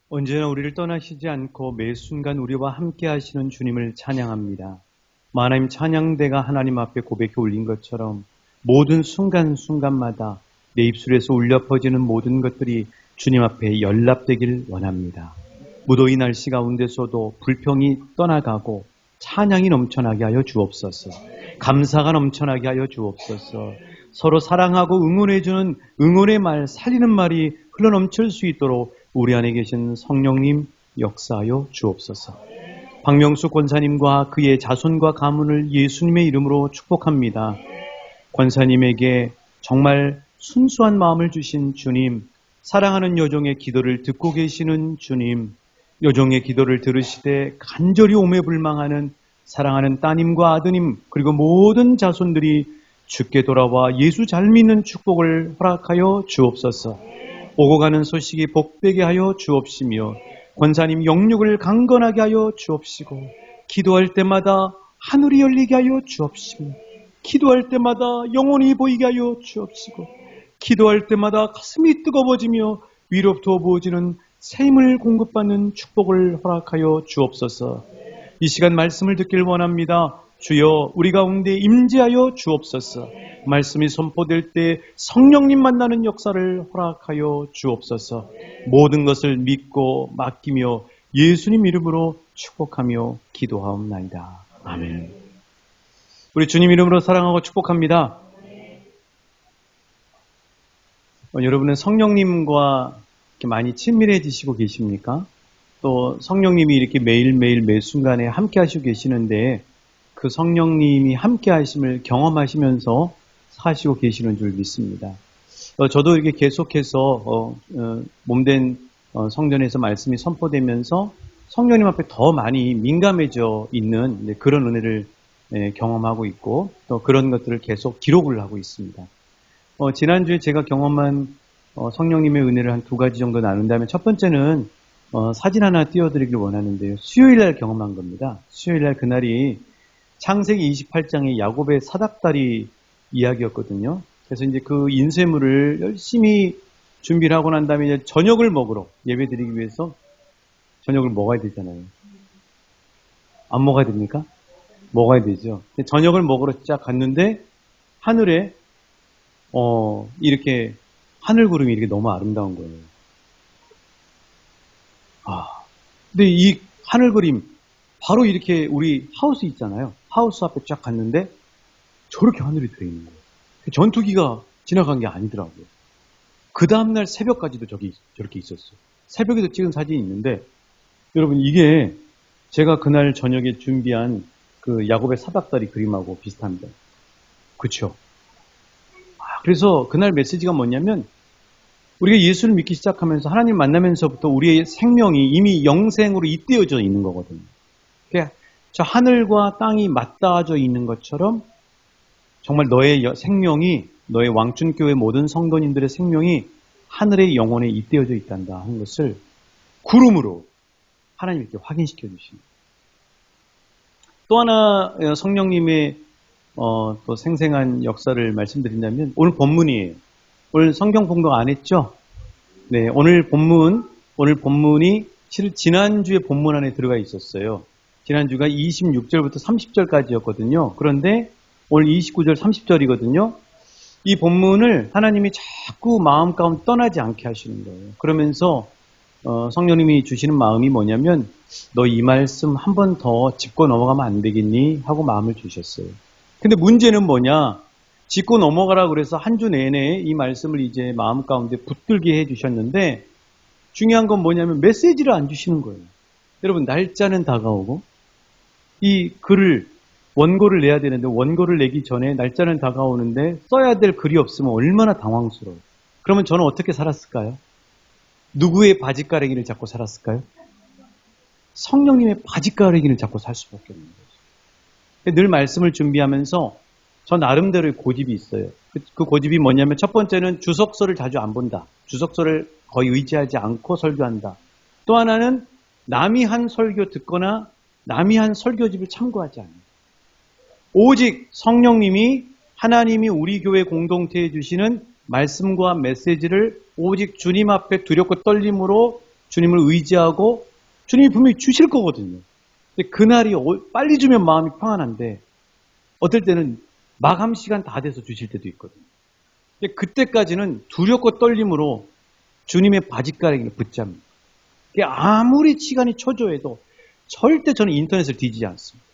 언제나 우리를 떠나시지 않고 매 순간 우리와 함께 하시는 주님을 찬양합니다. 하나님 찬양대가 하나님 앞에 고백해 올린 것처럼 모든 순간순간마다 내 입술에서 울려 퍼지는 모든 것들이 주님 앞에 연락되길 원합니다. 무더위 날씨 가운데서도 불평이 떠나가고 찬양이 넘쳐나게 하여 주옵소서. 감사가 넘쳐나게 하여 주옵소서. 서로 사랑하고 응원해주는 응원의 말, 살리는 말이 흘러넘칠 수 있도록 우리 안에 계신 성령님 역사하여 주옵소서. 박명수 권사님과 그의 자손과 가문을 예수님의 이름으로 축복합니다. 권사님에게 정말 순수한 마음을 주신 주님, 사랑하는 여종의 기도를 듣고 계시는 주님, 여종의 기도를 들으시되 간절히 오매불망하는 사랑하는 따님과 아드님 그리고 모든 자손들이 주께 돌아와 예수 잘 믿는 축복을 허락하여 주옵소서. 오고 가는 소식이 복되게 하여 주옵시며 권사님 영육을 강건하게 하여 주옵시고 기도할 때마다 하늘이 열리게 하여 주옵시며 기도할 때마다 영혼이 보이게 하여 주옵시고 기도할 때마다 가슴이 뜨거워지며 위로부터 부어지는 새 힘을 공급받는 축복을 허락하여 주옵소서. 이 시간 말씀을 듣길 원합니다. 주여 우리 가운데 임재하여 주옵소서. 말씀이 선포될 때 성령님 만나는 역사를 허락하여 주옵소서. 모든 것을 믿고 맡기며 예수님 이름으로 축복하며 기도하옵나이다. 아멘. 우리 주님 이름으로 사랑하고 축복합니다. 여러분은 성령님과 이렇게 많이 친밀해지시고 계십니까? 또 성령님이 이렇게 매일매일 매 순간에 함께 하시고 계시는데 그 성령님이 함께 하심을 경험하시면서 사시고 계시는 줄 믿습니다. 저도 이렇게 계속해서 몸된 성전에서 말씀이 선포되면서 성령님 앞에 더 많이 민감해져 있는 그런 은혜를 경험하고 있고 또 그런 것들을 계속 기록을 하고 있습니다. 지난주에 제가 경험한 성령님의 은혜를 한 2가지 정도 나눈다면 첫 번째는 사진 하나 띄워드리길 원하는데요. 수요일날 경험한 겁니다. 수요일날 그날이 창세기 28장의 야곱의 사닥다리 이야기였거든요. 그래서 이제 그 인쇄물을 열심히 준비를 하고 난 다음에 이제 저녁을 먹으러 예배드리기 위해서 저녁을 먹어야 되잖아요. 안 먹어야 됩니까? 먹어야 되죠. 저녁을 먹으러 쫙 갔는데 하늘에 이렇게 하늘 구름이 이렇게 너무 아름다운 거예요. 근데 이 하늘 그림 바로 이렇게 우리 하우스 있잖아요. 하우스 앞에 쫙 갔는데 저렇게 하늘이 되어 있는 거예요. 전투기가 지나간 게 아니더라고요. 그 다음날 새벽까지도 저렇게 있었어요. 새벽에도 찍은 사진이 있는데 여러분 이게 제가 그날 저녁에 준비한 그 야곱의 사닥다리 그림하고 비슷합니다. 그렇죠? 그래서 그날 메시지가 뭐냐면 우리가 예수를 믿기 시작하면서 하나님 만나면서부터 우리의 생명이 이미 영생으로 잇대어져 있는 거거든요. 그러니까 저 하늘과 땅이 맞닿아져 있는 것처럼 정말 너의 생명이 너의 왕춘교회 모든 성도님들의 생명이 하늘의 영혼에 잇대어져 있단다 하는 것을 구름으로 하나님 이렇게 확인시켜 주십니다. 또 하나 성령님의 또 생생한 역사를 말씀드린다면 오늘 본문이에요. 오늘 성경 봉독 안 했죠? 네, 오늘 본문이 지난주에 본문 안에 들어가 있었어요. 지난주가 26절부터 30절까지였거든요. 그런데 오늘 29절, 30절이거든요. 이 본문을 하나님이 자꾸 마음 가운데 떠나지 않게 하시는 거예요. 그러면서 성령님이 주시는 마음이 뭐냐면 너 이 말씀 한 번 더 짚고 넘어가면 안 되겠니? 하고 마음을 주셨어요. 근데 문제는 뭐냐? 짚고 넘어가라 그래서 한 주 내내 이 말씀을 이제 마음 가운데 붙들게 해주셨는데 중요한 건 뭐냐면 메시지를 안 주시는 거예요. 여러분 날짜는 다가오고 이 글을 원고를 내야 되는데 원고를 내기 전에 날짜는 다가오는데 써야 될 글이 없으면 얼마나 당황스러워요. 그러면 저는 어떻게 살았을까요? 누구의 바짓가랑이를 잡고 살았을까요? 성령님의 바짓가랑이를 잡고 살 수밖에 없는 거죠. 늘 말씀을 준비하면서 저 나름대로의 고집이 있어요. 그 고집이 뭐냐면 첫 번째는 주석서를 자주 안 본다. 주석서를 거의 의지하지 않고 설교한다. 또 하나는 남이 한 설교 듣거나 남이 한 설교집을 참고하지 않는다. 오직 성령님이 하나님이 우리 교회 공동체에 주시는 말씀과 메시지를 오직 주님 앞에 두렵고 떨림으로 주님을 의지하고 주님이 분명히 주실 거거든요. 근데 그날이 빨리 주면 마음이 평안한데 어떨 때는 마감 시간 다 돼서 주실 때도 있거든요. 근데 그때까지는 두렵고 떨림으로 주님의 바짓가랑이를 붙잡니다. 아무리 시간이 초조해도 절대 저는 인터넷을 뒤지지 않습니다.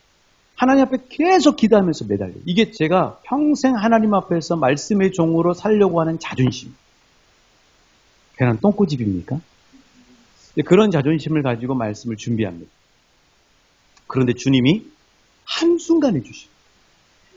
하나님 앞에 계속 기도하면서 매달려요. 이게 제가 평생 하나님 앞에서 말씀의 종으로 살려고 하는 자존심. 괜한 똥꼬집입니까? 그런 자존심을 가지고 말씀을 준비합니다. 그런데 주님이 한순간에 주십니다.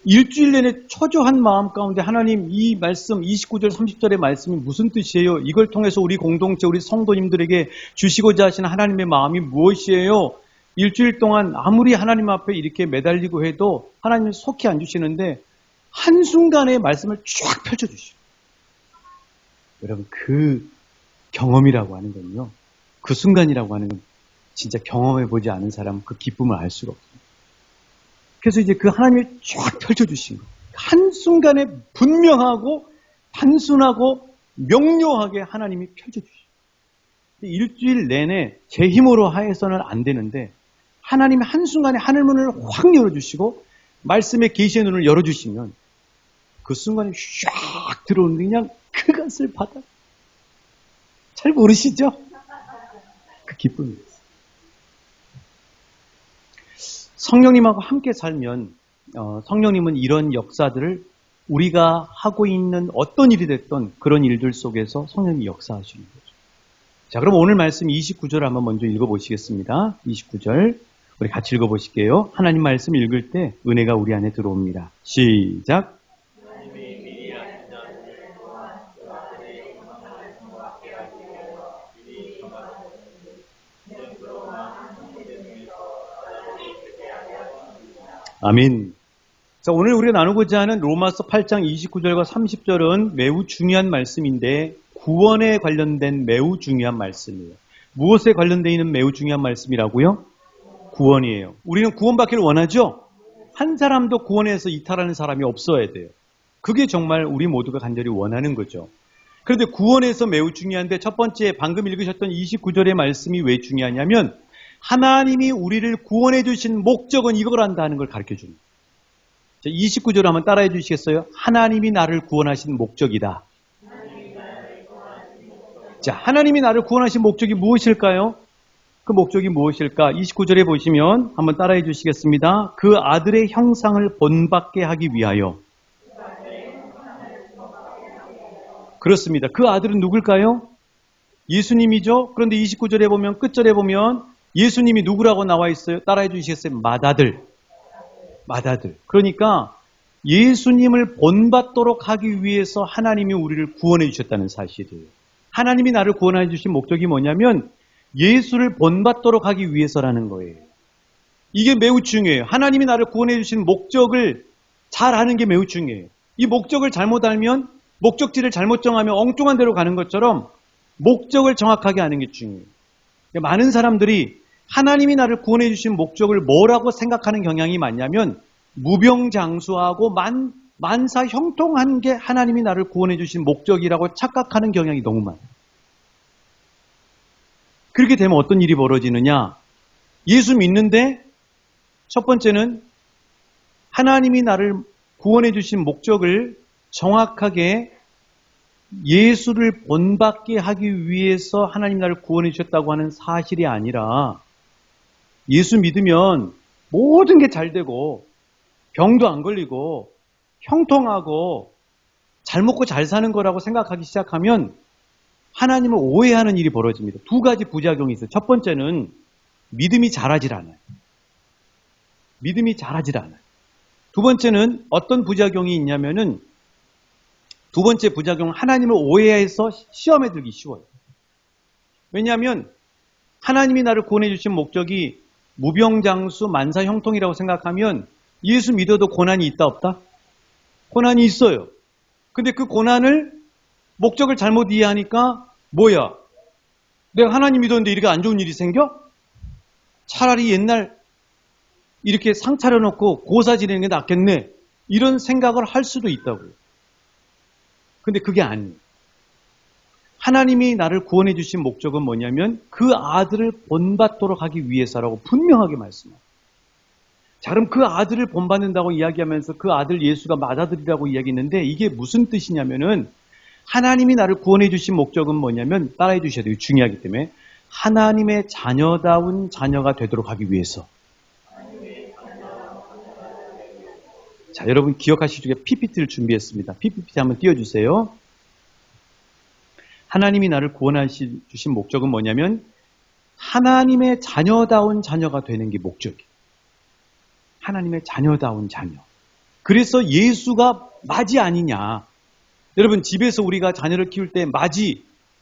일주일 내내 초조한 마음 가운데 하나님 이 말씀 29절 30절의 말씀이 무슨 뜻이에요? 이걸 통해서 우리 공동체 우리 성도님들에게 주시고자 하시는 하나님의 마음이 무엇이에요? 일주일 동안 아무리 하나님 앞에 이렇게 매달리고 해도 하나님은 속히 안 주시는데 한순간에 말씀을 쫙 펼쳐주시고 여러분 그 경험이라고 하는 건요. 그 순간이라고 하는 건 진짜 경험해보지 않은 사람은 그 기쁨을 알 수가 없습니다. 그래서 이제 그 하나님이 쫙 펼쳐주신 거. 한순간에 분명하고 단순하고 명료하게 하나님이 펼쳐주시고 일주일 내내 제 힘으로 하해서는 안 되는데 하나님이 한순간에 하늘문을 확 열어주시고 말씀의 계시의 눈을 열어주시면 그 순간에 쫙 들어오는 그냥 그것을 받아. 잘 모르시죠? 그 기쁨이 있어요. 성령님하고 함께 살면 성령님은 이런 역사들을 우리가 하고 있는 어떤 일이 됐던 그런 일들 속에서 성령님이 역사하시는 거죠. 자, 그럼 오늘 말씀 29절 한번 먼저 읽어보시겠습니다. 29절 우리 같이 읽어보실게요. 하나님 말씀 읽을 때 은혜가 우리 안에 들어옵니다. 시작. 아멘. 자, 오늘 우리가 나누고자 하는 로마서 8장 29절과 30절은 매우 중요한 말씀인데 구원에 관련된 매우 중요한 말씀이에요. 무엇에 관련되어 있는 매우 중요한 말씀이라고요? 구원이에요. 우리는 구원받기를 원하죠? 한 사람도 구원에서 이탈하는 사람이 없어야 돼요. 그게 정말 우리 모두가 간절히 원하는 거죠. 그런데 구원에서 매우 중요한데 첫 번째 방금 읽으셨던 29절의 말씀이 왜 중요하냐면 하나님이 우리를 구원해 주신 목적은 이걸 한다는 걸 가르쳐 줍니다. 29절 한번 따라해 주시겠어요? 하나님이 나를 구원하신 목적이다. 자, 하나님이 나를 구원하신 목적이 무엇일까요? 그 목적이 무엇일까? 29절에 보시면 한번 따라해 주시겠습니다. 그 아들의 형상을 본받게 하기 위하여. 그렇습니다. 그 아들은 누굴까요? 예수님이죠. 그런데 29절에 보면 끝절에 보면 예수님이 누구라고 나와 있어요? 따라해 주시겠어요? 맏아들. 그러니까 예수님을 본받도록 하기 위해서 하나님이 우리를 구원해 주셨다는 사실이에요. 하나님이 나를 구원해 주신 목적이 뭐냐면 예수를 본받도록 하기 위해서라는 거예요. 이게 매우 중요해요. 하나님이 나를 구원해 주신 목적을 잘 아는 게 매우 중요해요. 이 목적을 잘못 알면 목적지를 잘못 정하면 엉뚱한 데로 가는 것처럼 목적을 정확하게 아는 게 중요해요. 많은 사람들이 하나님이 나를 구원해 주신 목적을 뭐라고 생각하는 경향이 많냐면 무병장수하고 만사 형통한 게 하나님이 나를 구원해 주신 목적이라고 착각하는 경향이 너무 많아요. 그렇게 되면 어떤 일이 벌어지느냐? 예수 믿는데 첫 번째는 하나님이 나를 구원해 주신 목적을 정확하게 예수를 본받게 하기 위해서 하나님 나를 구원해 주셨다고 하는 사실이 아니라 예수 믿으면 모든 게 잘 되고 병도 안 걸리고 형통하고 잘 먹고 잘 사는 거라고 생각하기 시작하면 하나님을 오해하는 일이 벌어집니다. 두 가지 부작용이 있어요. 첫 번째는 믿음이 자라질 않아요. 두 번째는 어떤 부작용이 있냐면은 두 번째 부작용은 하나님을 오해해서 시험에 들기 쉬워요. 왜냐하면 하나님이 나를 구원해 주신 목적이 무병장수 만사형통이라고 생각하면 예수 믿어도 고난이 있다 없다? 고난이 있어요. 근데 그 고난을 목적을 잘못 이해하니까 뭐야? 내가 하나님 믿었는데 이렇게 안 좋은 일이 생겨? 차라리 옛날 이렇게 상 차려놓고 고사 지내는 게 낫겠네. 이런 생각을 할 수도 있다고요. 근데 그게 아니에요. 하나님이 나를 구원해 주신 목적은 뭐냐면 그 아들을 본받도록 하기 위해서라고 분명하게 말씀합니다. 자, 그럼 그 아들을 본받는다고 이야기하면서 그 아들 예수가 맏아들이라고 이야기했는데 이게 무슨 뜻이냐면은 하나님이 나를 구원해 주신 목적은 뭐냐면 따라해 주셔야 돼요. 중요하기 때문에 하나님의 자녀다운 자녀가 되도록 하기 위해서. 자, 여러분 기억하시기 위해 PPT를 준비했습니다. PPT 한번 띄워주세요. 하나님이 나를 구원해 주신 목적은 뭐냐면 하나님의 자녀다운 자녀가 되는 게 목적이에요. 하나님의 자녀다운 자녀. 그래서 예수가 맞이 아니냐. 여러분 집에서 우리가 자녀를 키울 때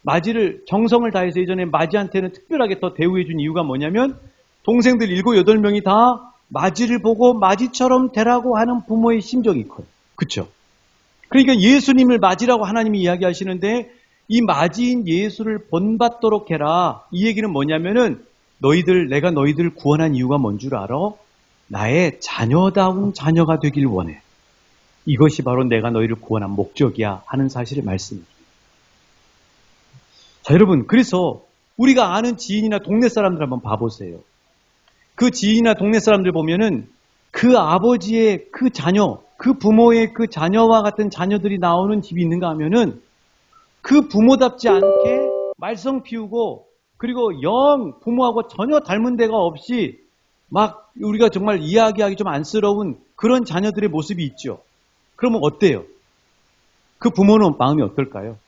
맞이를 정성을 다해서 예전에 맞이한테는 특별하게 더 대우해 준 이유가 뭐냐면 동생들 7, 8명이 다 맞이를 보고 맞이처럼 되라고 하는 부모의 심정이 커요. 그렇죠? 그러니까 예수님을 맞이라고 하나님이 이야기하시는데 이 맞이인 예수를 본받도록 해라. 이 얘기는 뭐냐면은 내가 너희들 구원한 이유가 뭔 줄 알아? 나의 자녀다운 자녀가 되길 원해. 이것이 바로 내가 너희를 구원한 목적이야 하는 사실을 말씀드립니다. 자, 여러분, 그래서 우리가 아는 지인이나 동네 사람들 한번 봐보세요. 그 지인이나 동네 사람들 보면은 그 아버지의 그 자녀, 그 부모의 그 자녀와 같은 자녀들이 나오는 집이 있는가 하면은 그 부모답지 않게 말썽 피우고 그리고 영 부모하고 전혀 닮은 데가 없이 막 우리가 정말 이야기하기 좀 안쓰러운 그런 자녀들의 모습이 있죠. 그러면 어때요? 그 부모는 마음이 어떨까요?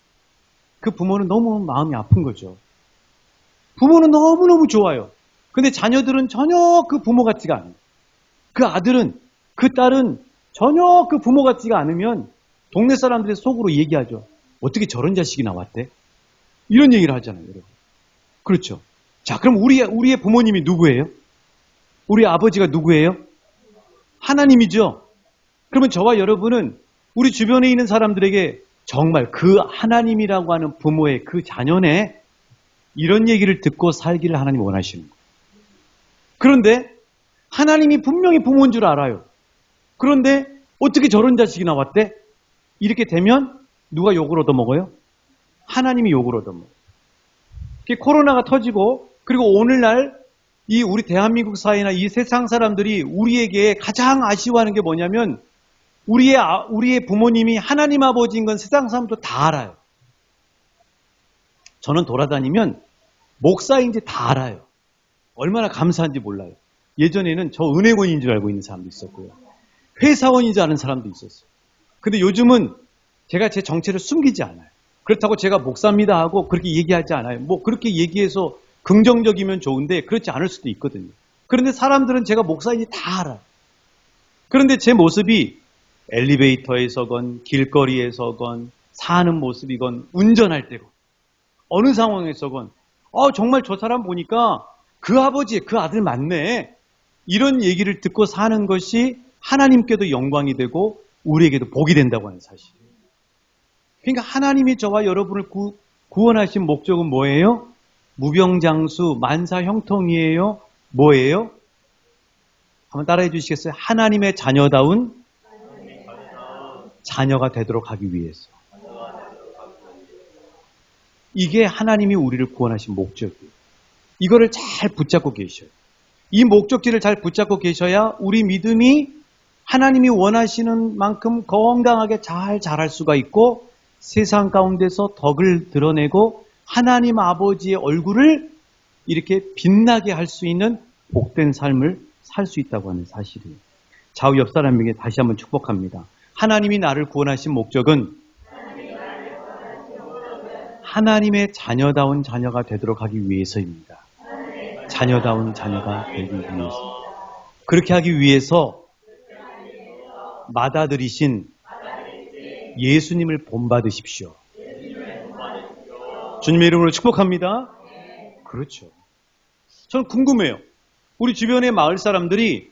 그 부모는 너무 마음이 아픈 거죠. 부모는 너무너무 좋아요. 근데 자녀들은 전혀 그 부모 같지가 않아요. 그 아들은, 그 딸은 전혀 그 부모 같지가 않으면 동네 사람들의 속으로 얘기하죠. 어떻게 저런 자식이 나왔대? 이런 얘기를 하잖아요, 여러분. 그렇죠. 자, 그럼 우리의 부모님이 누구예요? 우리 아버지가 누구예요? 하나님이죠. 그러면 저와 여러분은 우리 주변에 있는 사람들에게 정말 그 하나님이라고 하는 부모의 그 자녀네 이런 얘기를 듣고 살기를 하나님이 원하시는 거예요. 그런데 하나님이 분명히 부모인 줄 알아요. 그런데 어떻게 저런 자식이 나왔대? 이렇게 되면 누가 욕을 얻어먹어요? 하나님이 욕을 얻어먹어요. 코로나가 터지고 그리고 오늘날 이 우리 대한민국 사회나 이 세상 사람들이 우리에게 가장 아쉬워하는 게 뭐냐면 우리의 부모님이 하나님 아버지인 건 세상 사람도 다 알아요. 저는 돌아다니면 목사인지 다 알아요. 얼마나 감사한지 몰라요. 예전에는 저 은행원인 줄 알고 있는 사람도 있었고요. 회사원인 줄 아는 사람도 있었어요. 근데 요즘은 제가 제 정체를 숨기지 않아요. 그렇다고 제가 목사입니다 하고 그렇게 얘기하지 않아요. 뭐 그렇게 얘기해서 긍정적이면 좋은데 그렇지 않을 수도 있거든요. 그런데 사람들은 제가 목사인지 다 알아요. 그런데 제 모습이 엘리베이터에서건 길거리에서건 사는 모습이건 운전할 때건 어느 상황에서건 정말 저 사람 보니까 그 아버지, 그 아들 맞네. 이런 얘기를 듣고 사는 것이 하나님께도 영광이 되고 우리에게도 복이 된다고 하는 사실이에요. 그러니까 하나님이 저와 여러분을 구원하신 목적은 뭐예요? 무병장수, 만사형통이에요? 뭐예요? 한번 따라해 주시겠어요? 하나님의 자녀다운 자녀가 되도록 하기 위해서. 이게 하나님이 우리를 구원하신 목적이에요. 이거를 잘 붙잡고 계셔요. 이 목적지를 잘 붙잡고 계셔야 우리 믿음이 하나님이 원하시는 만큼 건강하게 잘 자랄 수가 있고 세상 가운데서 덕을 드러내고 하나님 아버지의 얼굴을 이렇게 빛나게 할 수 있는 복된 삶을 살 수 있다고 하는 사실이에요. 좌우 옆 사람에게 다시 한번 축복합니다. 하나님이 나를 구원하신 목적은 하나님의 자녀다운 자녀가 되도록 하기 위해서입니다. 자녀다운 자녀가 되기 위해서. 그렇게 하기 위해서 맏아들이신 예수님을 본받으십시오. 주님의 이름으로 축복합니다. 그렇죠. 저는 궁금해요. 우리 주변의 마을 사람들이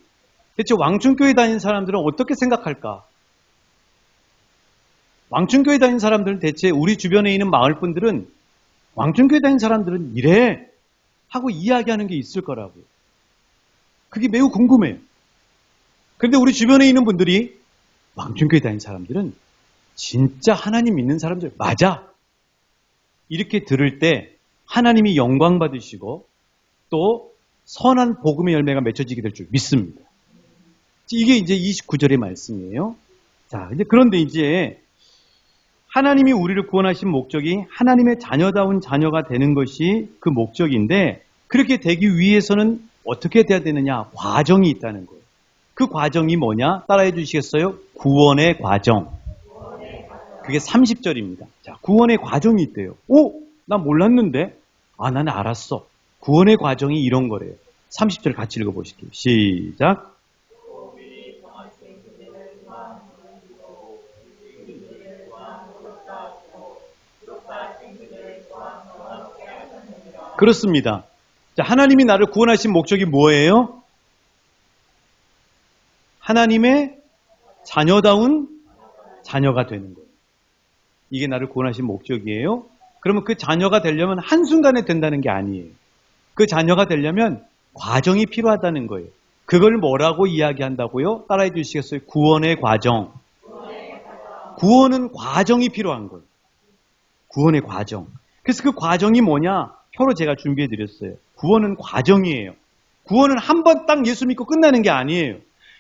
대체 왕춘교회 다니는 사람들은 어떻게 생각할까? 왕춘교회 다니는 사람들은 대체 우리 주변에 있는 마을 분들은 왕춘교회 다니는 사람들은 이래 하고 이야기하는 게 있을 거라고요. 그게 매우 궁금해요. 그런데 우리 주변에 있는 분들이 왕춘교회 다니는 사람들은 진짜 하나님 믿는 사람들 맞아. 이렇게 들을 때 하나님이 영광 받으시고 또 선한 복음의 열매가 맺혀지게 될 줄 믿습니다. 이게 이제 29절의 말씀이에요. 자, 그런데 이제 하나님이 우리를 구원하신 목적이 하나님의 자녀다운 자녀가 되는 것이 그 목적인데, 그렇게 되기 위해서는 어떻게 돼야 되느냐? 과정이 있다는 거예요. 그 과정이 뭐냐? 따라해 주시겠어요? 구원의 과정. 그게 30절입니다. 자, 구원의 과정이 있대요. 오, 나 몰랐는데? 아, 나는 알았어. 구원의 과정이 이런 거래요. 30절 같이 읽어보실게요. 시작. 그렇습니다. 자, 하나님이 나를 구원하신 목적이 뭐예요? 하나님의 자녀다운 자녀가 되는 거예요. 이게 나를 구원하신 목적이에요. 그러면 그 자녀가 되려면 한순간에 된다는 게 아니에요. 그 자녀가 되려면 과정이 필요하다는 거예요. 그걸 뭐라고 이야기한다고요? 따라해 주시겠어요? 구원의 과정. 구원은 과정이 필요한 거예요. 구원의 과정. 그래서 그 과정이 뭐냐? 표로 제가 준비해 드렸어요. 구원은 과정이에요. 구원은 한 번 딱 예수 믿고 끝나는 게 아니에요.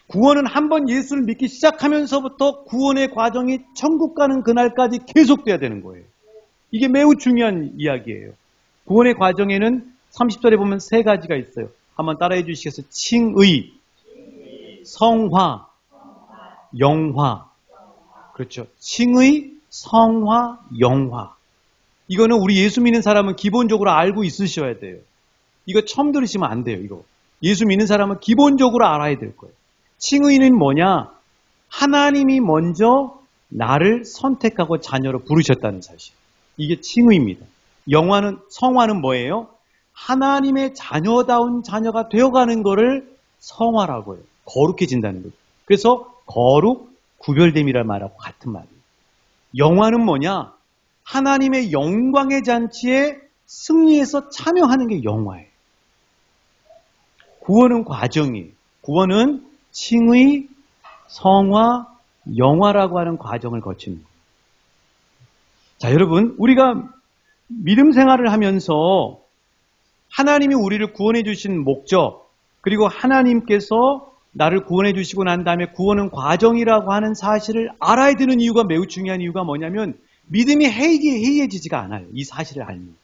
구원은 한 번 예수를 믿기 시작하면서부터 구원의 과정이 천국 가는 그날까지 계속돼야 되는 거예요. 이게 매우 중요한 이야기예요. 구원의 과정에는 30절에 보면 세 가지가 있어요. 한번 따라해 주시겠어요? 칭의, 성화, 영화. 그렇죠. 칭의, 성화, 영화. 이거는 우리 예수 믿는 사람은 기본적으로 알고 있으셔야 돼요. 이거 처음 들으시면 안 돼요, 이거. 예수 믿는 사람은 기본적으로 알아야 될 거예요. 칭의는 뭐냐? 하나님이 먼저 나를 선택하고 자녀로 부르셨다는 사실. 이게 칭의입니다. 영화는, 성화는 뭐예요? 하나님의 자녀다운 자녀가 되어가는 거를 성화라고 해요. 거룩해진다는 거죠. 그래서 거룩, 구별됨이란 말하고 같은 말이에요. 영화는 뭐냐? 하나님의 영광의 잔치에 승리해서 참여하는 게 영화예요. 구원은 과정이에요. 구원은 칭의, 성화, 영화라고 하는 과정을 거치는 거예요. 자, 여러분, 우리가 믿음 생활을 하면서 하나님이 우리를 구원해 주신 목적, 그리고 하나님께서 나를 구원해 주시고 난 다음에 구원은 과정이라고 하는 사실을 알아야 되는 이유가, 매우 중요한 이유가 뭐냐면 믿음이 해이해지지가 않아요. 이 사실을 알면.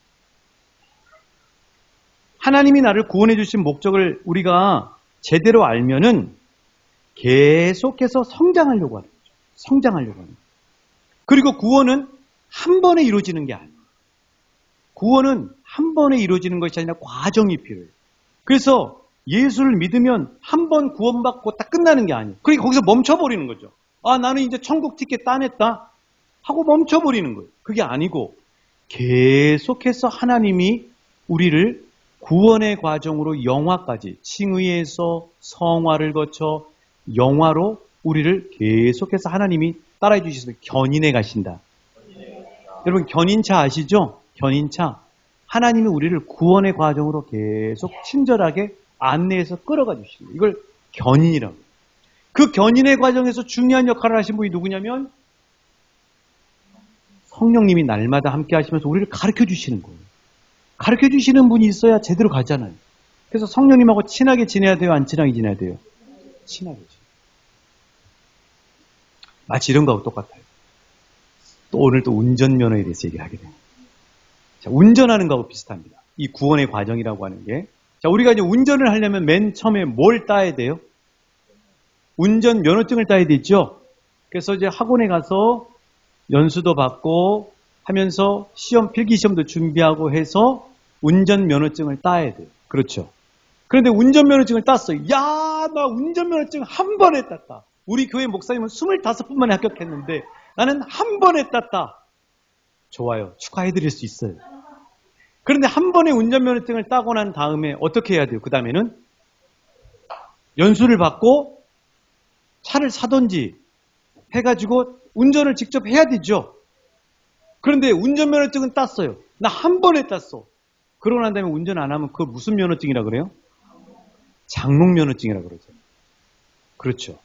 하나님이 나를 구원해 주신 목적을 우리가 제대로 알면은 계속해서 성장하려고 하는 거죠. 성장하려고 하는 거죠. 그리고 구원은 한 번에 이루어지는 게 아니에요. 구원은 한 번에 이루어지는 것이 아니라 과정이 필요해요. 그래서 예수를 믿으면 한 번 구원받고 딱 끝나는 게 아니에요. 그러니까 거기서 멈춰버리는 거죠. 아, 나는 이제 천국 티켓 따냈다 하고 멈춰버리는 거예요. 그게 아니고 계속해서 하나님이 우리를 구원의 과정으로 영화까지, 칭의에서 성화를 거쳐 영화로 우리를 계속해서 하나님이 따라해 주셔서 견인해 가신다. 여러분, 견인차 아시죠? 견인차. 하나님이 우리를 구원의 과정으로 계속 친절하게 안내해서 끌어가 주시는, 이걸 견인이라고. 그 견인의 과정에서 중요한 역할을 하신 분이 누구냐면 성령님이 날마다 함께 하시면서 우리를 가르쳐 주시는 거예요. 가르쳐 주시는 분이 있어야 제대로 가잖아요. 그래서 성령님하고 친하게 지내야 돼요? 안 친하게 지내야 돼요? 친하게 지내야 돼요. 마치 이런 거하고 똑같아요. 또 오늘 또 운전면허에 대해서 얘기하게 돼요. 자, 운전하는 거하고 비슷합니다. 이 구원의 과정이라고 하는 게. 자, 우리가 이제 운전을 하려면 맨 처음에 뭘 따야 돼요? 운전 면허증을 따야 되죠. 그래서 이제 학원에 가서 연수도 받고 하면서 시험, 필기시험도 준비하고 해서 운전면허증을 따야 돼요. 그렇죠. 그런데 운전면허증을 땄어요. 야, 나 운전면허증 한 번에 땄다. 우리 교회 목사님은 25분 만에 합격했는데 나는 한 번에 땄다. 좋아요. 축하해드릴 수 있어요. 그런데 한 번에 운전면허증을 따고 난 다음에 어떻게 해야 돼요? 그 다음에는 연수를 받고 차를 사든지 해가지고 운전을 직접 해야 되죠. 그런데 운전면허증은 땄어요. 나 한 번에 땄어. 그러고 난 다음에 운전 안 하면 그거 무슨 면허증이라 그래요? 장롱면허증이라 그러죠. 그렇죠.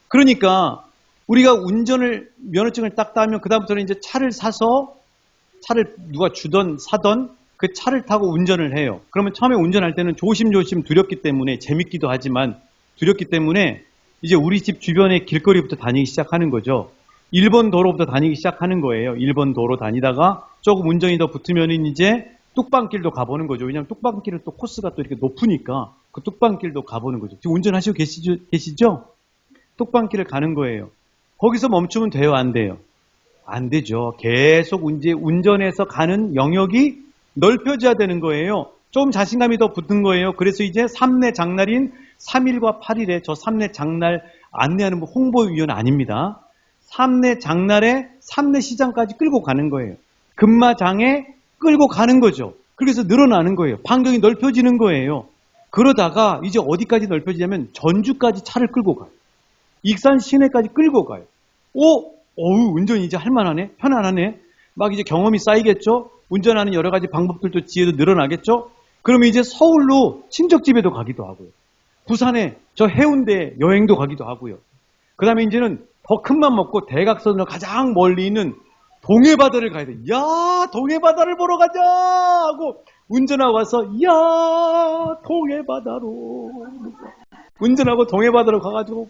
그러니까 우리가 면허증을 딱 따면 그 다음부터는 이제 차를 사서 차를 누가 주던 사던 그 차를 타고 운전을 해요. 그러면 처음에 운전할 때는 조심조심 두렵기 때문에, 재밌기도 하지만 두렵기 때문에 이제 우리 집 주변의 길거리부터 다니기 시작하는 거죠. 1번 도로부터 다니기 시작하는 거예요. 1번 도로 다니다가 조금 운전이 더 붙으면 이제 뚝방길도 가보는 거죠. 왜냐하면 뚝방길은 또 코스가 또 이렇게 높으니까 그 뚝방길도 가보는 거죠. 지금 운전하시고 계시죠? 뚝방길을 가는 거예요. 거기서 멈추면 돼요? 안 돼요? 안 되죠. 계속 이제 운전해서 가는 영역이 넓혀져야 되는 거예요. 좀 자신감이 더 붙은 거예요. 그래서 이제 삼내 장날인 3일과 8일에 저 삼내 장날 안내하는 홍보위원 아닙니다. 삼내 장날에 삼내 시장까지 끌고 가는 거예요. 금마장에 끌고 가는 거죠. 그래서 늘어나는 거예요. 반경이 넓혀지는 거예요. 그러다가 이제 어디까지 넓혀지냐면 전주까지 차를 끌고 가요. 익산 시내까지 끌고 가요. 운전 이제 할만하네? 편안하네? 막 이제 경험이 쌓이겠죠? 운전하는 여러 가지 방법들도 지혜도 늘어나겠죠? 그러면 이제 서울로 친척집에도 가기도 하고요. 부산에 저 해운대 여행도 가기도 하고요. 그 다음에 이제는 더 큰 맘 먹고 대각선으로 가장 멀리 있는 동해바다를 가야 돼. 야, 동해바다를 보러 가자! 하고 운전하고 와서, 야, 동해바다로. 운전하고 동해바다로 가가지고,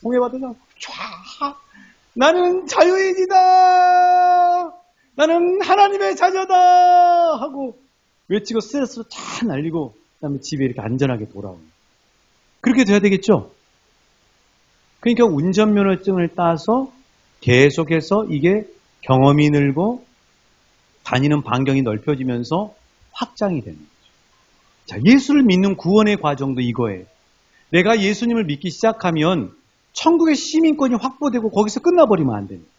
동해바다가 쫙! 나는 자유인이다! 나는 하나님의 자녀다! 하고 외치고 스트레스로 쫙 날리고, 그 다음에 집에 이렇게 안전하게 돌아오는. 그렇게 돼야 되겠죠? 그러니까 운전면허증을 따서 계속해서 이게 경험이 늘고 다니는 반경이 넓혀지면서 확장이 되는 거죠. 자, 예수를 믿는 구원의 과정도 이거예요. 내가 예수님을 믿기 시작하면 천국의 시민권이 확보되고 거기서 끝나버리면 안 됩니다.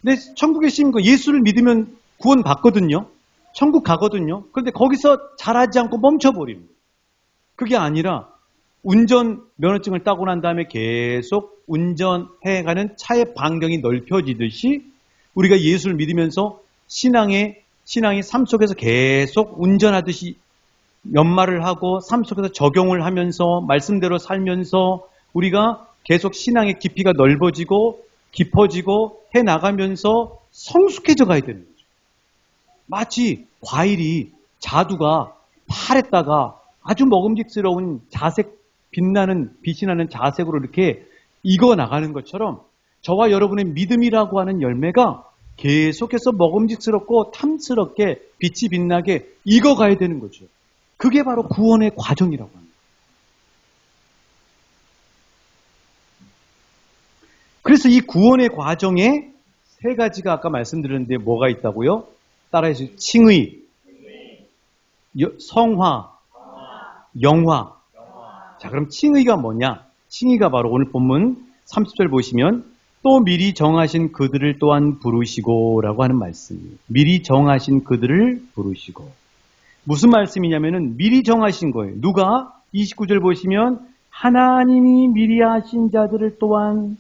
근데 천국의 시민권, 예수를 믿으면 구원 받거든요. 천국 가거든요. 그런데 거기서 자라지 않고 멈춰버립니다. 그게 아니라 운전 면허증을 따고 난 다음에 계속 운전해가는 차의 반경이 넓혀지듯이 우리가 예수를 믿으면서 신앙이 삶 속에서 계속 운전하듯이 연말을 하고 삶 속에서 적용을 하면서 말씀대로 살면서 우리가 계속 신앙의 깊이가 넓어지고 깊어지고 해나가면서 성숙해져 가야 되는 거죠. 마치 과일이 자두가 파랬다가 아주 먹음직스러운 자색 빛이 나는 자색으로 이렇게 익어 나가는 것처럼 저와 여러분의 믿음이라고 하는 열매가 계속해서 먹음직스럽고 탐스럽게 빛이 빛나게 익어가야 되는 거죠. 그게 바로 구원의 과정이라고 합니다. 그래서 이 구원의 과정에 세 가지가 아까 말씀드렸는데 뭐가 있다고요? 따라해주세요. 칭의, 성화, 영화. 자, 그럼 칭의가 뭐냐? 칭의가 바로 오늘 본문 30절 보시면 또 미리 정하신 그들을 또한 부르시고 라고 하는 말씀이에요. 미리 정하신 그들을 부르시고. 무슨 말씀이냐면은 미리 정하신 거예요. 누가? 29절 보시면 하나님이 미리 하신 자들을 또한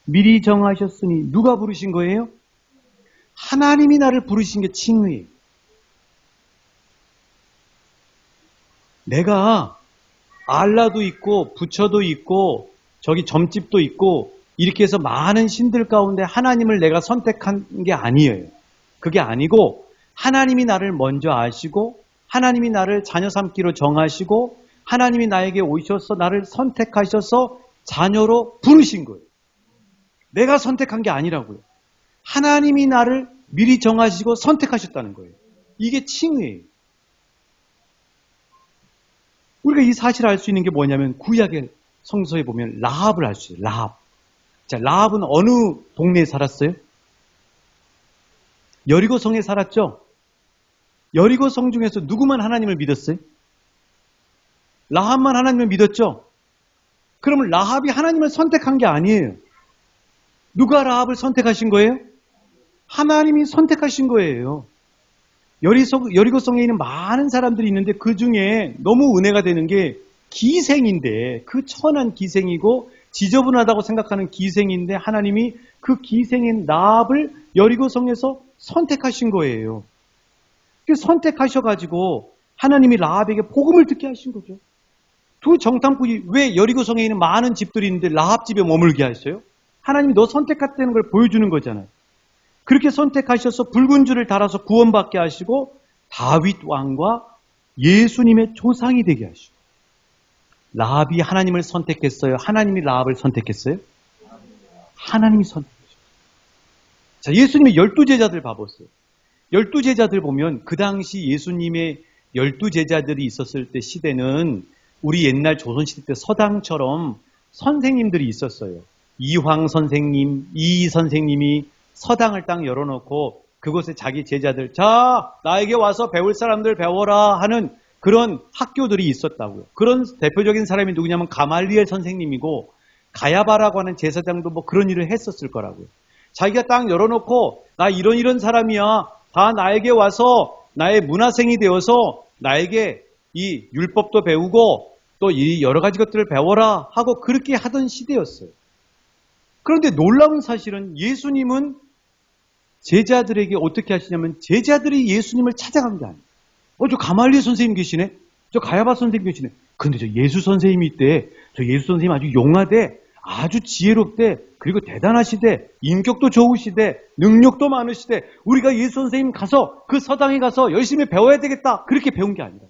미리 정하셨으니 누가 부르신 거예요? 하나님이 나를 부르신 게 칭의예요. 내가 알라도 있고 부처도 있고 저기 점집도 있고 이렇게 해서 많은 신들 가운데 하나님을 내가 선택한 게 아니에요. 그게 아니고 하나님이 나를 먼저 아시고 하나님이 나를 자녀 삼기로 정하시고 하나님이 나에게 오셔서 나를 선택하셔서 자녀로 부르신 거예요. 내가 선택한 게 아니라고요. 하나님이 나를 미리 정하시고 선택하셨다는 거예요. 이게 칭의예요. 우리가 이 사실을 알 수 있는 게 뭐냐면 구약의 성서에 보면 라합을 알 수 있어요. 라합. 자, 라합은 어느 동네에 살았어요? 여리고성에 살았죠? 여리고성 중에서 누구만 하나님을 믿었어요? 라합만 하나님을 믿었죠? 그러면 라합이 하나님을 선택한 게 아니에요. 누가 라합을 선택하신 거예요? 하나님이 선택하신 거예요. 여리고성에 있는 많은 사람들이 있는데 그 중에 너무 은혜가 되는 게 기생인데 그 천한 기생이고 지저분하다고 생각하는 기생인데 하나님이 그 기생인 라합을 여리고성에서 선택하신 거예요. 선택하셔가지고 하나님이 라합에게 복음을 듣게 하신 거죠. 두 정탐꾼이 왜 여리고성에 있는 많은 집들이 있는데 라합 집에 머물게 하셨어요? 하나님이 너 선택했다는 걸 보여주는 거잖아요. 그렇게 선택하셔서 붉은 줄을 달아서 구원받게 하시고 다윗 왕과 예수님의 조상이 되게 하시고, 라합이 하나님을 선택했어요? 하나님이 라합을 선택했어요? 하나님이 선택했어요. 자, 예수님의 12제자들 봐보세요. 12제자들 보면 그 당시 예수님의 12제자들이 있었을 때 시대는 우리 옛날 조선시대 때 서당처럼 선생님들이 있었어요. 이황 선생님, 이희 선생님이 서당을 딱 열어놓고 그곳에 자기 제자들, 자, 나에게 와서 배울 사람들 배워라 하는 그런 학교들이 있었다고요. 그런 대표적인 사람이 누구냐면 가말리엘 선생님이고, 가야바라고 하는 제사장도 뭐 그런 일을 했었을 거라고요. 자기가 딱 열어놓고 나 이런 사람이야, 다 나에게 와서 나의 문화생이 되어서 나에게 이 율법도 배우고 또 이 여러 가지 것들을 배워라 하고 그렇게 하던 시대였어요. 그런데 놀라운 사실은 예수님은 제자들에게 어떻게 하시냐면, 제자들이 예수님을 찾아간 게 아니에요. 저 가말리엘 선생님 계시네? 저 가야바 선생님 계시네? 근데 저 예수 선생님이 있대. 저 예수 선생님 아주 용하대. 아주 지혜롭대. 그리고 대단하시대. 인격도 좋으시대. 능력도 많으시대. 우리가 예수 선생님 가서 그 서당에 가서 열심히 배워야 되겠다. 그렇게 배운 게 아니라.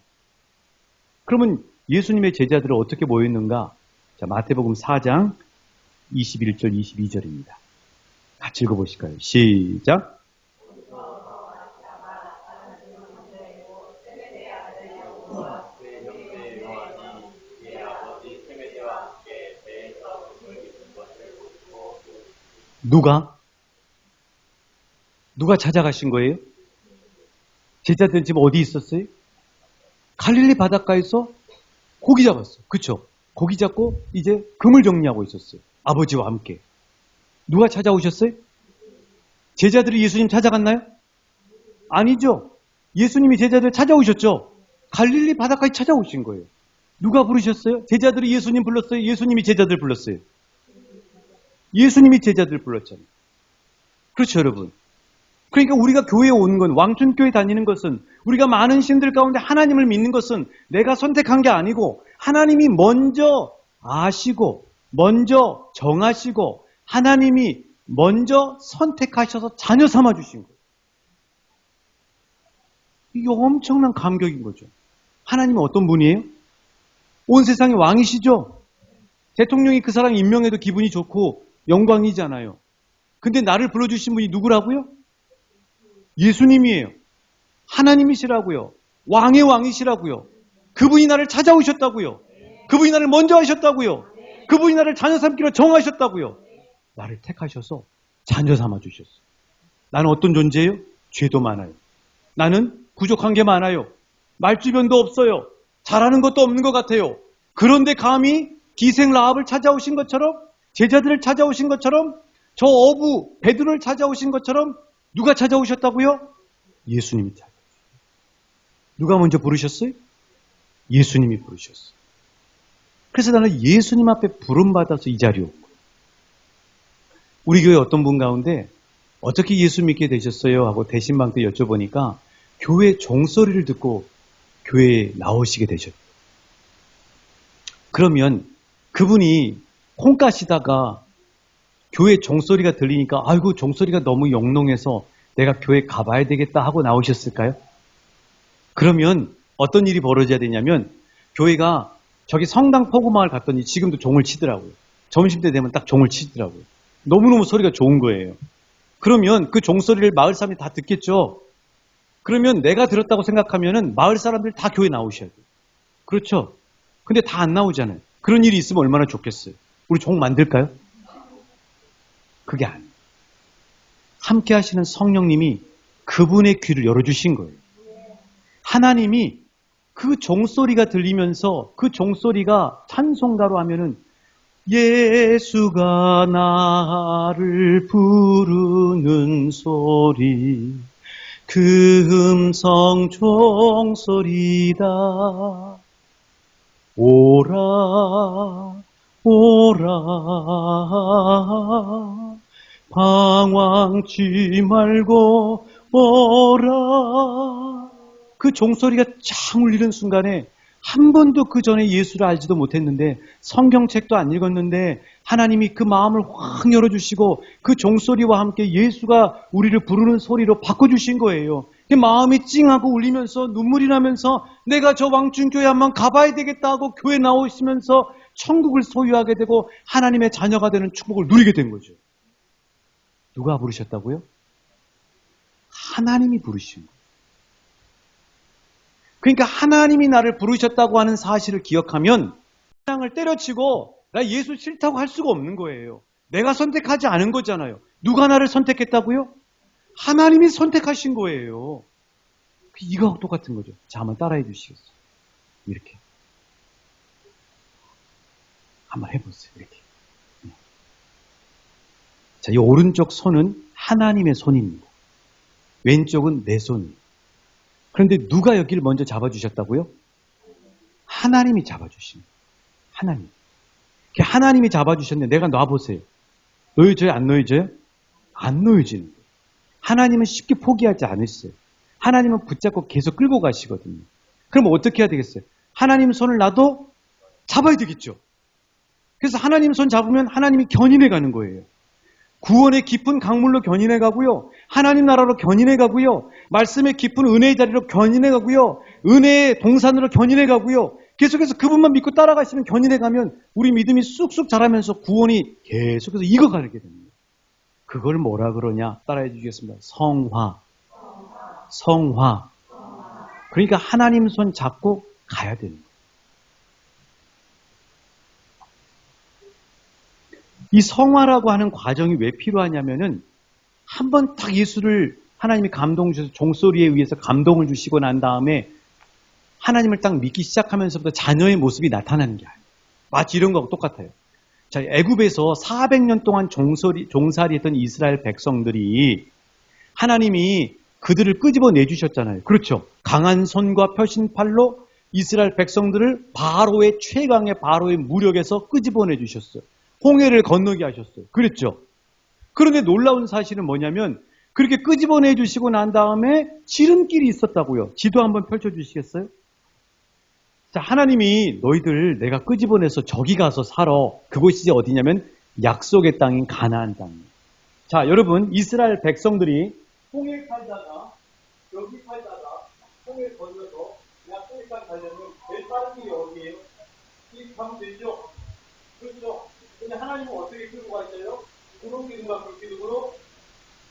그러면 예수님의 제자들은 어떻게 모였는가? 자, 마태복음 4장 21절 22절입니다. 같이 읽어보실까요? 시작. 누가 찾아가신 거예요? 제자들은 지금 어디 있었어요? 갈릴리 바닷가에서 고기 잡았어요. 그쵸? 고기 잡고 이제 그물 정리하고 있었어요. 아버지와 함께. 누가 찾아오셨어요? 제자들이 예수님 찾아갔나요? 아니죠. 예수님이 제자들 찾아오셨죠. 갈릴리 바닷가에 찾아오신 거예요. 누가 부르셨어요? 제자들이 예수님 불렀어요? 예수님이 제자들 불렀어요? 예수님이 제자들 불렀잖아요. 그렇죠, 여러분. 그러니까 우리가 교회에 오는 건, 왕춘교회 다니는 것은, 우리가 많은 신들 가운데 하나님을 믿는 것은 내가 선택한 게 아니고 하나님이 먼저 아시고 먼저 정하시고 하나님이 먼저 선택하셔서 자녀 삼아 주신 거예요. 이게 엄청난 감격인 거죠. 하나님은 어떤 분이에요? 온 세상의 왕이시죠? 대통령이 그 사람 임명해도 기분이 좋고 영광이잖아요. 근데 나를 불러주신 분이 누구라고요? 예수님이에요. 하나님이시라고요. 왕의 왕이시라고요. 그분이 나를 찾아오셨다고요. 그분이 나를 먼저 하셨다고요. 그분이 나를 자녀 삼기로 정하셨다고요. 나를 택하셔서 자녀 삼아 주셨어요. 나는 어떤 존재예요? 죄도 많아요. 나는 부족한 게 많아요. 말주변도 없어요. 잘하는 것도 없는 것 같아요. 그런데 감히 기생 라합을 찾아오신 것처럼, 제자들을 찾아오신 것처럼, 저 어부 베드로를 찾아오신 것처럼 누가 찾아오셨다고요? 예수님이 찾아오셨어요. 누가 먼저 부르셨어요? 예수님이 부르셨어요. 그래서 나는 예수님 앞에 부름받아서 이 자리에 왔고, 우리 교회 어떤 분 가운데 어떻게 예수 믿게 되셨어요? 하고 대신방 때 여쭤보니까 교회 종소리를 듣고 교회에 나오시게 되셨어요. 그러면 그분이 콩 까시다가 교회 종소리가 들리니까 아이고 종소리가 너무 영롱해서 내가 교회 가봐야 되겠다 하고 나오셨을까요? 그러면 어떤 일이 벌어져야 되냐면, 교회가 저기 성당 포구마을 갔더니 지금도 종을 치더라고요. 점심때 되면 딱 종을 치더라고요. 너무너무 소리가 좋은 거예요. 그러면 그 종소리를 마을 사람들이 다 듣겠죠. 그러면 내가 들었다고 생각하면은 마을 사람들 다 교회 나오셔야 돼요. 그렇죠? 근데 다 안 나오잖아요. 그런 일이 있으면 얼마나 좋겠어요. 우리 종 만들까요? 그게 아니에요. 함께 하시는 성령님이 그분의 귀를 열어주신 거예요. 하나님이 그 종소리가 들리면서 그 종소리가 찬송가로 하면은 예수가 나를 부르는 소리, 그 음성 종소리다. 오라 오라 방황치 말고 오라. 그 종소리가 쫙 울리는 순간에 한 번도 그 전에 예수를 알지도 못했는데 성경책도 안 읽었는데 하나님이 그 마음을 확 열어주시고 그 종소리와 함께 예수가 우리를 부르는 소리로 바꿔주신 거예요. 마음이 찡하고 울리면서 눈물이 나면서 내가 저 왕중교회 한번 가봐야 되겠다 하고 교회 나오시면서 천국을 소유하게 되고 하나님의 자녀가 되는 축복을 누리게 된 거죠. 누가 부르셨다고요? 하나님이 부르신 거예요. 그러니까 하나님이 나를 부르셨다고 하는 사실을 기억하면 세상을 때려치고 나 예수 싫다고 할 수가 없는 거예요. 내가 선택하지 않은 거잖아요. 누가 나를 선택했다고요? 하나님이 선택하신 거예요. 이거하고 똑같은 거죠. 자, 한번 따라해 주시겠어요? 이렇게. 한번 해보세요. 이렇게. 자, 이 오른쪽 손은 하나님의 손입니다. 왼쪽은 내 손이에요. 그런데 누가 여기를 먼저 잡아주셨다고요? 하나님이 잡아주신 거예요. 하나님. 하나님이 잡아주셨는데 내가 놔보세요. 놓여져요? 안 놓여져요? 안 놓여지는 거예요. 하나님은 쉽게 포기하지 않으세요. 하나님은 붙잡고 계속 끌고 가시거든요. 그럼 어떻게 해야 되겠어요? 하나님 손을 놔도 잡아야 되겠죠. 그래서 하나님 손 잡으면 하나님이 견인해 가는 거예요. 구원의 깊은 강물로 견인해 가고요. 하나님 나라로 견인해 가고요. 말씀의 깊은 은혜의 자리로 견인해 가고요. 은혜의 동산으로 견인해 가고요. 계속해서 그분만 믿고 따라가시면 견인해 가면 우리 믿음이 쑥쑥 자라면서 구원이 계속해서 익어가게 됩니다. 그걸 뭐라 그러냐? 따라해 주시겠습니다. 성화. 성화. 그러니까 하나님 손 잡고 가야 되는 거예요. 이 성화라고 하는 과정이 왜 필요하냐면은 한번 딱 예수를 하나님이 감동 주셔서 종소리에 의해서 감동을 주시고 난 다음에 하나님을 딱 믿기 시작하면서부터 자녀의 모습이 나타나는 게 아니에요. 마치 이런 거하고 똑같아요. 자, 애굽에서 400년 동안 종살이했던 이스라엘 백성들이 하나님이 그들을 끄집어 내주셨잖아요. 그렇죠. 강한 손과 펴신 팔로 이스라엘 백성들을 바로의 최강의 바로의 무력에서 끄집어 내주셨어요. 홍해를 건너게 하셨어요. 그랬죠. 그런데 놀라운 사실은 뭐냐면 그렇게 끄집어내 주시고 난 다음에 지름길이 있었다고요. 지도 한번 펼쳐주시겠어요? 자, 하나님이 너희들 내가 끄집어내서 저기 가서 살아. 그곳이 어디냐면 약속의 땅인 가나안 땅이에요. 자, 여러분 이스라엘 백성들이 홍해 살다가 여기 살다가 홍해 건너서 약속의 땅 가려면 제일 빠른 길이 어디예요? 이 가면 되죠? 그렇죠? 근데 하나님은 어떻게 끌고 가셔요? 구름기둥과 불기둥으로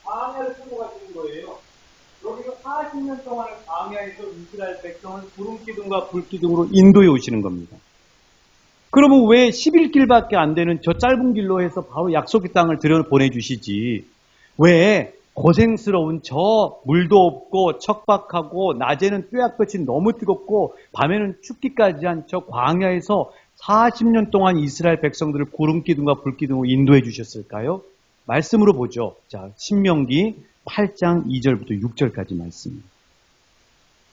광야를 끌고 가시는 거예요. 여기서 40년 동안을 광야에서 이스라엘 백성을 구름기둥과 불기둥으로 인도해 오시는 겁니다. 그러면 왜 11길밖에 안 되는 저 짧은 길로 해서 바로 약속의 땅을 들여보내주시지? 왜 고생스러운 저 물도 없고 척박하고 낮에는 뙤약볕이 너무 뜨겁고 밤에는 춥기까지 한 저 광야에서 40년 동안 이스라엘 백성들을 구름기둥과 불기둥으로 인도해 주셨을까요? 말씀으로 보죠. 자, 신명기 8장 2절부터 6절까지 말씀입니다.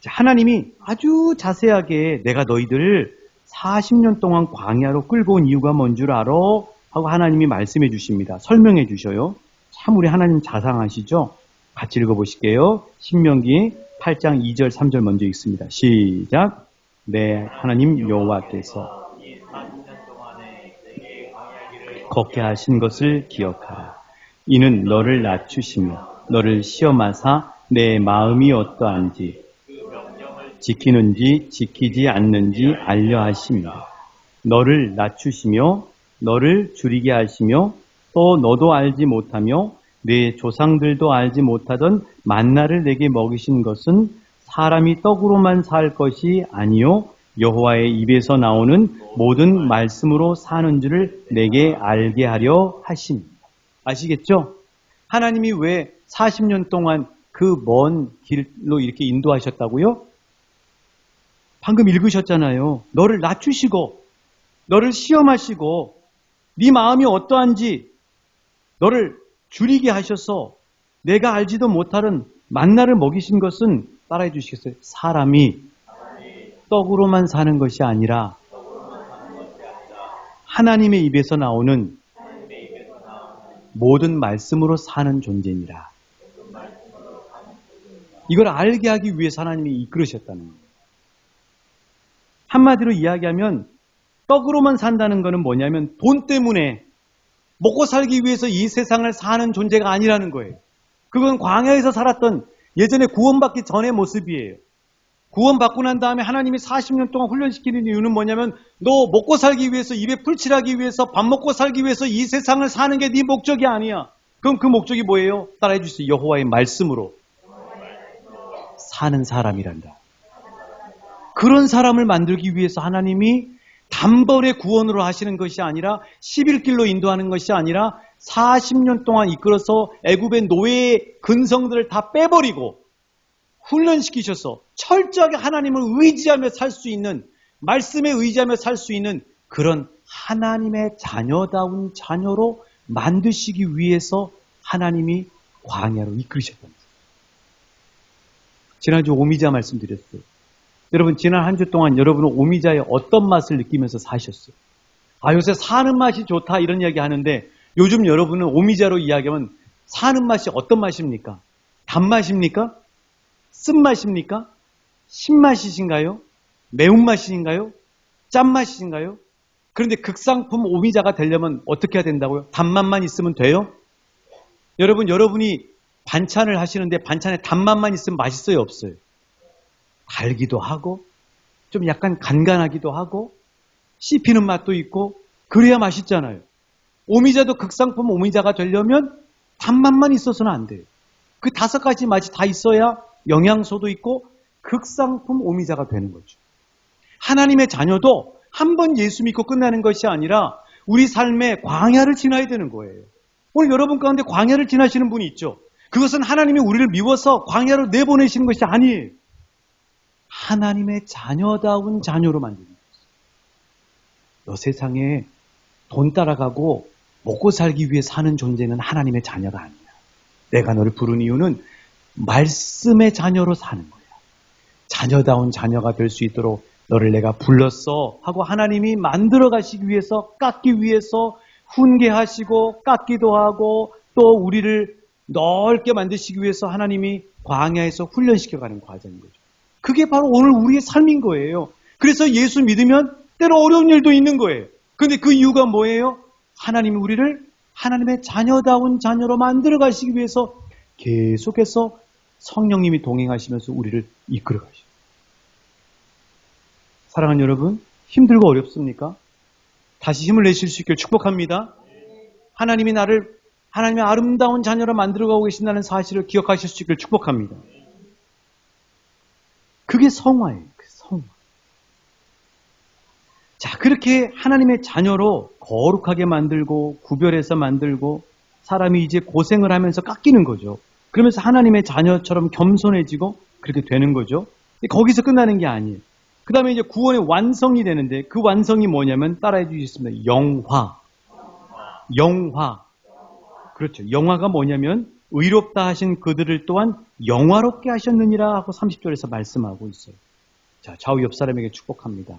자, 하나님이 아주 자세하게 내가 너희들을 40년 동안 광야로 끌고 온 이유가 뭔 줄 알아? 하고 하나님이 말씀해 주십니다. 설명해 주셔요. 참 우리 하나님 자상하시죠? 같이 읽어보실게요. 신명기 8장 2절 3절 먼저 읽습니다. 시작. 네, 하나님 여호와께서 걷게 하신 것을 기억하라. 이는 너를 낮추시며 너를 시험하사 내 마음이 어떠한지 지키는지 지키지 않는지 알려 하십니다. 너를 낮추시며 너를 줄이게 하시며 또 너도 알지 못하며 내 조상들도 알지 못하던 만나를 내게 먹이신 것은 사람이 떡으로만 살 것이 아니요 여호와의 입에서 나오는 모든 말씀으로 사는 줄을 내게 알게 하려 하십니다. 아시겠죠? 하나님이 왜 40년 동안 그 먼 길로 이렇게 인도하셨다고요? 방금 읽으셨잖아요. 너를 낮추시고 너를 시험하시고 네 마음이 어떠한지 너를 줄이게 하셔서 내가 알지도 못하는 만나를 먹이신 것은 따라해 주시겠어요? 사람이 떡으로만 사는 것이 아니라 하나님의 입에서 나오는 모든 말씀으로 사는 존재니라. 이걸 알게 하기 위해서 하나님이 이끌으셨다는 거예요. 한마디로 이야기하면 떡으로만 산다는 것은 뭐냐면 돈 때문에 먹고 살기 위해서 이 세상을 사는 존재가 아니라는 거예요. 그건 광야에서 살았던 예전에 구원받기 전의 모습이에요. 구원받고 난 다음에 하나님이 40년 동안 훈련시키는 이유는 뭐냐면 너 먹고 살기 위해서 입에 풀칠하기 위해서 밥 먹고 살기 위해서 이 세상을 사는 게 네 목적이 아니야. 그럼 그 목적이 뭐예요? 따라해 주세요. 여호와의 말씀으로 사는 사람이란다. 그런 사람을 만들기 위해서 하나님이 단번에 구원으로 하시는 것이 아니라 11길로 인도하는 것이 아니라 40년 동안 이끌어서 애굽의 노예의 근성들을 다 빼버리고 훈련시키셔서 철저하게 하나님을 의지하며 살 수 있는, 말씀에 의지하며 살 수 있는 그런 하나님의 자녀다운 자녀로 만드시기 위해서 하나님이 광야로 이끌으셨던 거예요. 지난주 오미자 말씀드렸어요. 여러분 지난 한 주 동안 여러분은 오미자의 어떤 맛을 느끼면서 사셨어요? 요새 사는 맛이 좋다 이런 이야기 하는데 요즘 여러분은 오미자로 이야기하면 사는 맛이 어떤 맛입니까? 단맛입니까? 쓴맛입니까? 신맛이신가요? 매운맛이신가요? 짠맛이신가요? 그런데 극상품 오미자가 되려면 어떻게 해야 된다고요? 단맛만 있으면 돼요? 여러분이 반찬을 하시는데 반찬에 단맛만 있으면 맛있어요? 없어요? 달기도 하고 좀 약간 간간하기도 하고 씹히는 맛도 있고 그래야 맛있잖아요. 오미자도 극상품 오미자가 되려면 단맛만 있어서는 안 돼요. 그 5가지 맛이 다 있어야 영양소도 있고 극상품 오미자가 되는 거죠. 하나님의 자녀도 한 번 예수 믿고 끝나는 것이 아니라 우리 삶에 광야를 지나야 되는 거예요. 오늘 여러분 가운데 광야를 지나시는 분이 있죠. 그것은 하나님이 우리를 미워서 광야로 내보내시는 것이 아니에요. 하나님의 자녀다운 자녀로 만드는 거예요. 너 세상에 돈 따라가고 먹고 살기 위해 사는 존재는 하나님의 자녀가 아니야. 내가 너를 부른 이유는 말씀의 자녀로 사는 거야. 자녀다운 자녀가 될 수 있도록 너를 내가 불렀어 하고 하나님이 만들어 가시기 위해서, 깎기 위해서 훈계하시고 깎기도 하고 또 우리를 넓게 만드시기 위해서 하나님이 광야에서 훈련시켜가는 과정인 거죠. 그게 바로 오늘 우리의 삶인 거예요. 그래서 예수 믿으면 때로 어려운 일도 있는 거예요. 그런데 그 이유가 뭐예요? 하나님이 우리를 하나님의 자녀다운 자녀로 만들어 가시기 위해서 계속해서 성령님이 동행하시면서 우리를 이끌어 가시죠. 사랑하는 여러분, 힘들고 어렵습니까? 다시 힘을 내실 수 있기를 축복합니다. 하나님이 나를 하나님의 아름다운 자녀로 만들어가고 계신다는 사실을 기억하실 수 있기를 축복합니다. 그게 성화예요. 성화. 자, 그렇게 하나님의 자녀로 거룩하게 만들고 구별해서 만들고 사람이 이제 고생을 하면서 깎이는 거죠. 그러면서 하나님의 자녀처럼 겸손해지고 그렇게 되는 거죠. 거기서 끝나는 게 아니에요. 그 다음에 이제 구원의 완성이 되는데 그 완성이 뭐냐면 따라해 주시겠습니다. 영화. 영화. 그렇죠. 영화가 뭐냐면 의롭다 하신 그들을 또한 영화롭게 하셨느니라 하고 30절에서 말씀하고 있어요. 자, 좌우 옆 사람에게 축복합니다.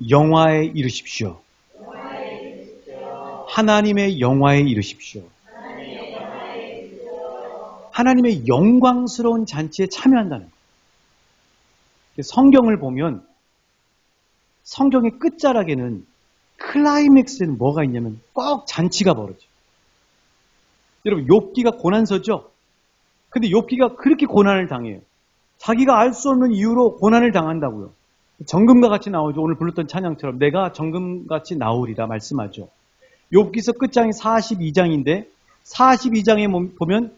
영화에 이르십시오. 하나님의 영화에 이르십시오. 하나님의 영광스러운 잔치에 참여한다는 거예요. 성경을 보면 성경의 끝자락에는 클라이맥스에는 뭐가 있냐면 꼭 잔치가 벌어져요. 여러분 욥기가 고난서죠. 근데 욥기가 그렇게 고난을 당해요. 자기가 알 수 없는 이유로 고난을 당한다고요. 정금과 같이 나오죠. 오늘 불렀던 찬양처럼 내가 정금같이 나오리라 말씀하죠. 욥기서 끝장이 42장인데 42장에 보면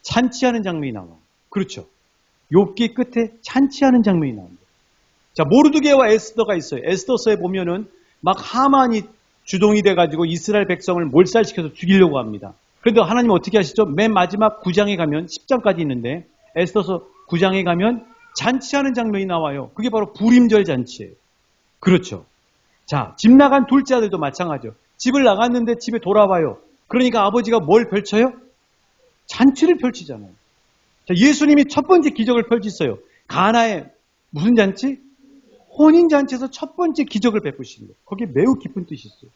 잔치하는 장면이 나와요. 그렇죠. 욥기 끝에 잔치하는 장면이 나옵니다. 자, 모르드게와 에스더가 있어요. 에스더서에 보면은 막 하만이 주동이 돼가지고 이스라엘 백성을 몰살시켜서 죽이려고 합니다. 그런데 하나님 어떻게 하시죠? 맨 마지막 9장에 가면 10장까지 있는데 에스더서 9장에 가면 잔치하는 장면이 나와요. 그게 바로 부림절 잔치예요. 그렇죠. 자, 집 나간 둘째 아들도 마찬가지죠. 집을 나갔는데 집에 돌아와요. 그러니까 아버지가 뭘 펼쳐요? 잔치를 펼치잖아요. 자, 예수님이 첫 번째 기적을 펼치셨어요. 가나에 무슨 잔치? 혼인잔치에서 첫 번째 기적을 베푸신 거예요. 거기에 매우 깊은 뜻이 있어요.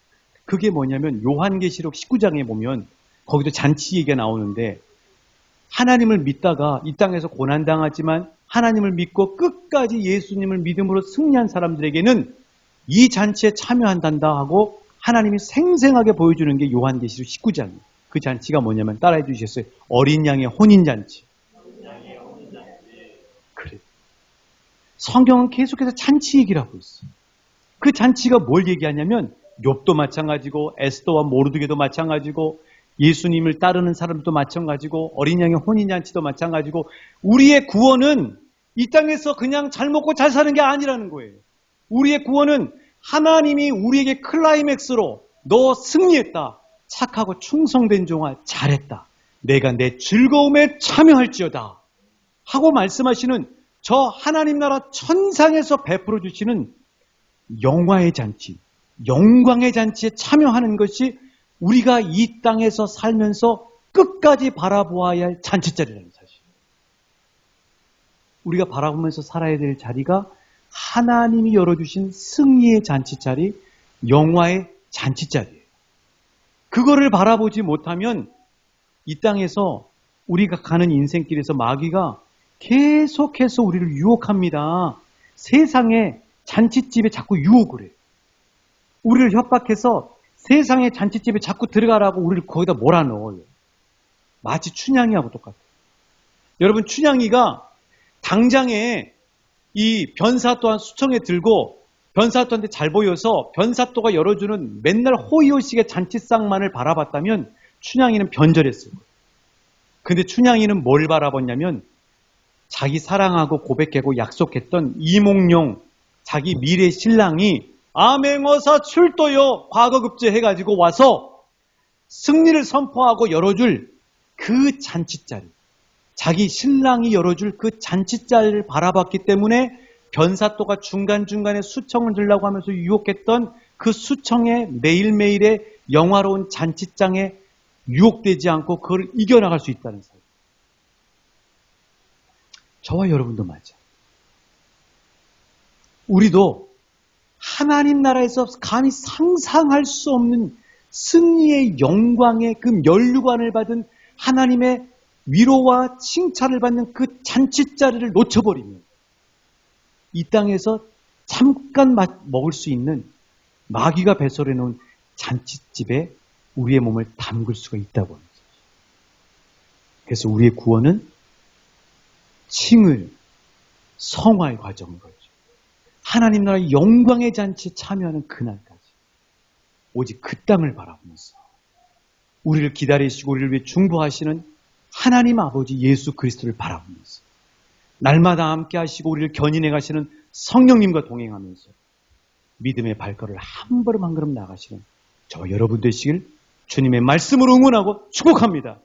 그게 뭐냐면 요한계시록 19장에 보면 거기도 잔치 얘기가 나오는데 하나님을 믿다가 이 땅에서 고난당하지만 하나님을 믿고 끝까지 예수님을 믿음으로 승리한 사람들에게는 이 잔치에 참여한단다 하고 하나님이 생생하게 보여주는 게 요한계시록 19장이에요. 그 잔치가 뭐냐면 따라해 주시겠어요? 어린 양의 혼인잔치. 그래. 성경은 계속해서 잔치 얘기를 하고 있어요. 그 잔치가 뭘 얘기하냐면 욥도 마찬가지고 에스더와 모르드게도 마찬가지고 예수님을 따르는 사람도 마찬가지고 어린 양의 혼인잔치도 마찬가지고 우리의 구원은 이 땅에서 그냥 잘 먹고 잘 사는 게 아니라는 거예요. 우리의 구원은 하나님이 우리에게 클라이맥스로 너 승리했다. 착하고 충성된 종아 잘했다. 내가 내 즐거움에 참여할지어다. 하고 말씀하시는 저 하나님 나라 천상에서 베풀어 주시는 영화의 잔치, 영광의 잔치에 참여하는 것이 우리가 이 땅에서 살면서 끝까지 바라보아야 할 잔치자리라는 사실. 우리가 바라보면서 살아야 될 자리가 하나님이 열어주신 승리의 잔치자리, 영화의 잔치자리예요. 그거를 바라보지 못하면 이 땅에서 우리가 가는 인생길에서 마귀가 계속해서 우리를 유혹합니다. 세상의 잔치집에 자꾸 유혹을 해요. 우리를 협박해서 세상의 잔치집에 자꾸 들어가라고 우리를 거기다 몰아넣어요. 마치 춘향이하고 똑같아요. 여러분, 춘향이가 당장에 이 변사또한 수청에 들고 변사또한테 잘 보여서 변사또가 열어주는 맨날 호의호식의 잔치상만을 바라봤다면 춘향이는 변절했어요. 근데 춘향이는 뭘 바라봤냐면 자기 사랑하고 고백하고 약속했던 이몽룡, 자기 미래 신랑이 암행어사 출도요 과거급제 해가지고 와서 승리를 선포하고 열어줄 그 잔치자리, 자기 신랑이 열어줄 그 잔치자리를 바라봤기 때문에 변사또가 중간중간에 수청을 들라고 하면서 유혹했던 그 수청의 매일매일의 영화로운 잔치장에 유혹되지 않고 그걸 이겨나갈 수 있다는 사실. 저와 여러분도 맞아. 우리도 하나님 나라에서 감히 상상할 수 없는 승리의 영광의 그 면류관을 받은 하나님의 위로와 칭찬을 받는 그 잔치자리를 놓쳐버리면 이 땅에서 잠깐 먹을 수 있는 마귀가 배설해 놓은 잔치집에 우리의 몸을 담글 수가 있다고 합니다. 그래서 우리의 구원은 칭을, 성화의 과정인 거죠. 하나님 나라의 영광의 잔치에 참여하는 그날까지 오직 그 땅을 바라보면서 우리를 기다리시고 우리를 위해 중보하시는 하나님 아버지 예수 그리스도를 바라보면서 날마다 함께 하시고 우리를 견인해 가시는 성령님과 동행하면서 믿음의 발걸음을 한 걸음 한 걸음 나가시는 저와 여러분 되시길 주님의 말씀으로 응원하고 축복합니다.